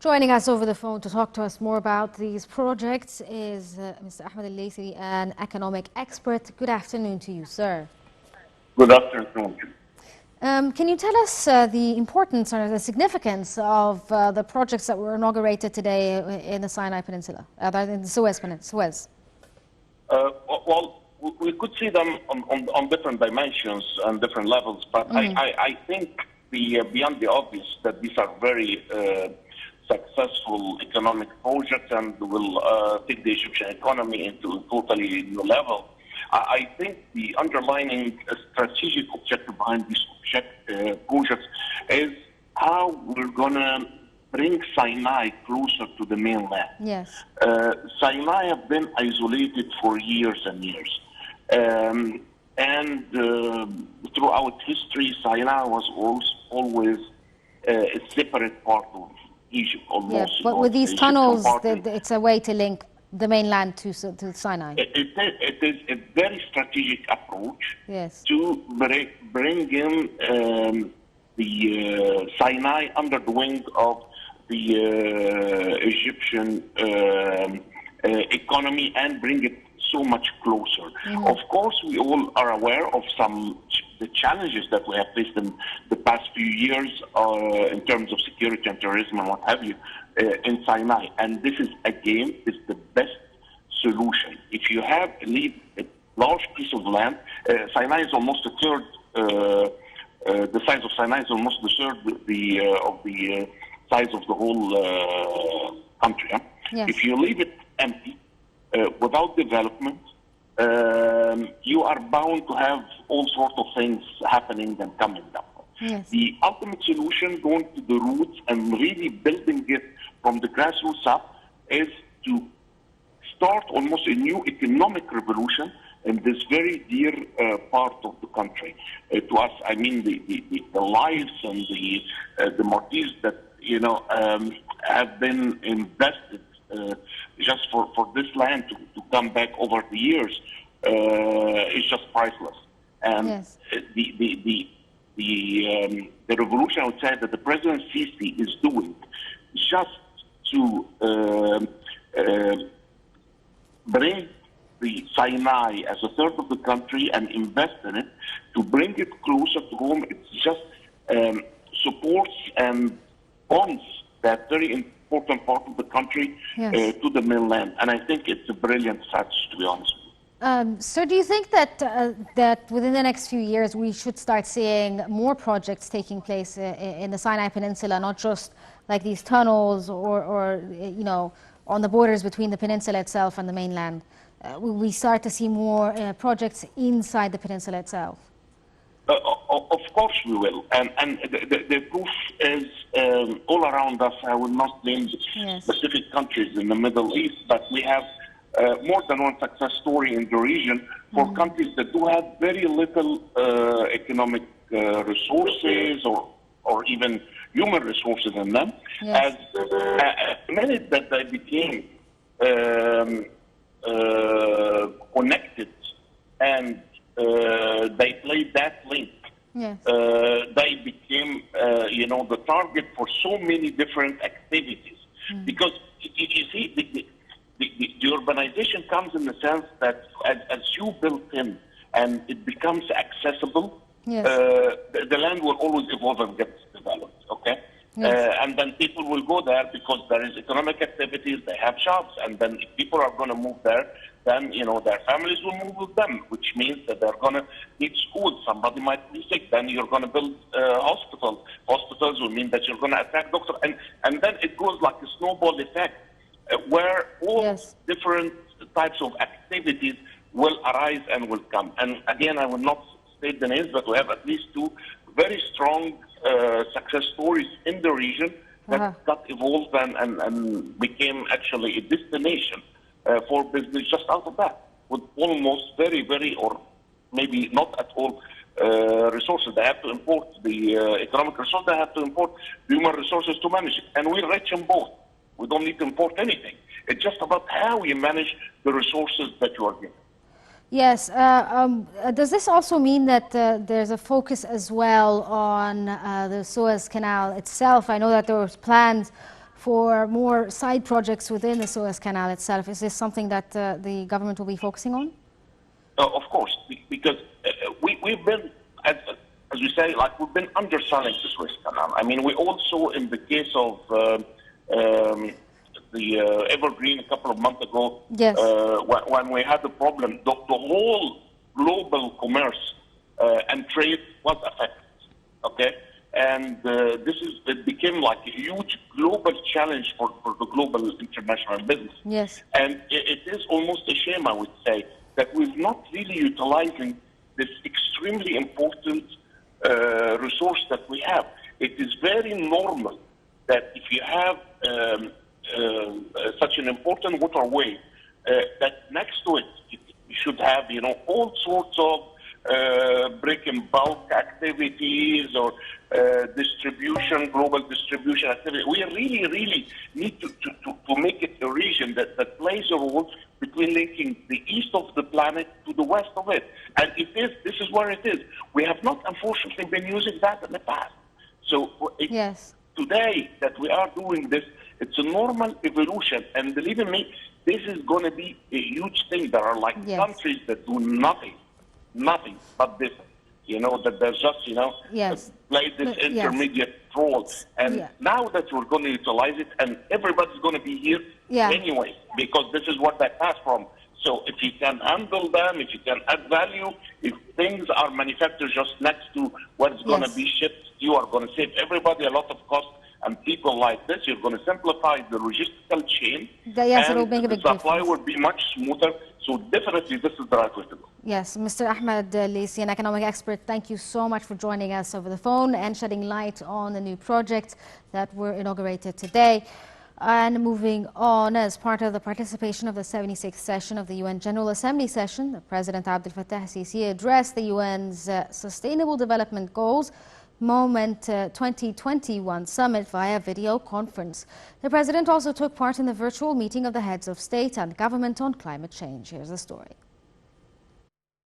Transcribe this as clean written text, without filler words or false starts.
Joining us over the phone to talk to us more about these projects is Mr. Ahmed Al-Laisi, an economic expert. Good afternoon to you, sir. Good afternoon. Can you tell us the importance or the significance of the projects that were inaugurated today in the Sinai Peninsula, in the Suez Peninsula? Well, we could see them on different dimensions and different levels, but I think beyond the obvious that these are very successful economic projects and will take the Egyptian economy into a totally new level. I think the underlying strategic objective behind these projects is how we're going to bring Sinai closer to the mainland. Yes. Sinai have been isolated for years and years. Throughout history, Sinai was always a separate part of Egypt, almost. Yeah, but with these tunnels, it's a way to link the mainland to Sinai. It is a very strategic approach. Yes. To bring in the Sinai under the wing of the Egyptian economy and bring it so much closer. Of course, we all are aware of the challenges that we have faced in the past few years in terms of security and terrorism and what have you in Sinai. And this is, again, the best solution. If you leave a large piece of land, Sinai is almost a third, the size of Sinai is almost a third of the size of the whole country. Huh? Yes. If you leave it empty, without development, you are bound to have all sorts of things happening and coming down. Yes. The ultimate solution, going to the roots and really building it from the grassroots up, is to start almost a new economic revolution in this very dear part of the country. To us, I mean the lives and the mortgages that have been invested just for this land to come back over the years is just priceless. And yes. The revolution, I would say, that the President Sisi is doing just to bring the Sinai as a third of the country and invest in it, to bring it closer to home. It's just supports and bonds that very important part of the country to the mainland. And I think it's a brilliant strategy, to be honest. So do you think that that within the next few years we should start seeing more projects taking place in the Sinai Peninsula, not just like these tunnels or on the borders between the peninsula itself and the mainland? Will we start to see more projects inside the peninsula itself? Of course we will. And the proof is all around us. I will not name specific countries in the Middle East, but we have more than one success story in the region for countries that do have very little economic resources or even human resources in them. Yes. As the minute that they became connected and they played that link, yes. they became the target for so many different activities. Because you see, the urbanization comes in the sense that as you build in and it becomes accessible, yes. The land will always evolve and get developed, okay? Yes. And then people will go there because there is economic activities, they have jobs, and then if people are going to move there, then, their families will move with them, which means that they're going to need schools. Somebody might be sick, then you're going to build hospitals. Hospitals will mean that you're going to attract doctors, and then it goes like a snowball effect, where all different types of activities will arise and will come. And again, I will not state the names, but we have at least two very strong success stories in the region that got evolved and became actually a destination for business just out of that, with almost very, very, or maybe not at all resources. They have to import the economic resources, they have to import human resources to manage it. And we're rich in both. We don't need to import anything. It's just about how you manage the resources that you are given. Yes. Does this also mean that there's a focus as well on the Suez Canal itself? I know that there was plans for more side projects within the Suez Canal itself. Is this something that the government will be focusing on? Of course, because we've been, as we say, like we've been underselling the Suez Canal. I mean, we also, in the case of the Evergreen a couple of months ago, yes. When we had the problem, the whole global commerce and trade was affected. Okay, and it became like a huge global challenge for the global international business. Yes. And it is almost a shame, I would say, that we're not really utilizing this extremely important resource that we have. It is very normal that if you have such an important waterway, that next to it you should have, all sorts of brick and bulk activities or distribution, global distribution activity. We really, really need to make it a region that plays a role between linking the east of the planet to the west of it. And this is where it is. We have not, unfortunately, been using that in the past. So yes. Today that we are doing this, it's a normal evolution. And believe me, this is going to be a huge thing. There are like yes. countries that do nothing but this, that they're just, yes. play this intermediate role. And now that we're going to utilize it, and everybody's going to be here anyway, because this is what they pass from. So if you can handle them, if you can add value, if things are manufactured just next to what's going to be shipped, you are going to save everybody a lot of cost. And people like this, you're going to simplify the logistical chain. Yes, and it will make a big difference. The supply difference. will be much smoother. So definitely this is the right way to go. Yes, Mr. Ahmed Lisi, an economic expert, thank you so much for joining us over the phone and shedding light on the new projects that were inaugurated today. And moving on, as part of the participation of the 76th session of the UN General Assembly session, the President Abdel Fattah Sisi addressed the UN's Sustainable Development Goals Moment 2021 summit via video conference. The President also took part in the virtual meeting of the heads of state and government on climate change. Here's the story.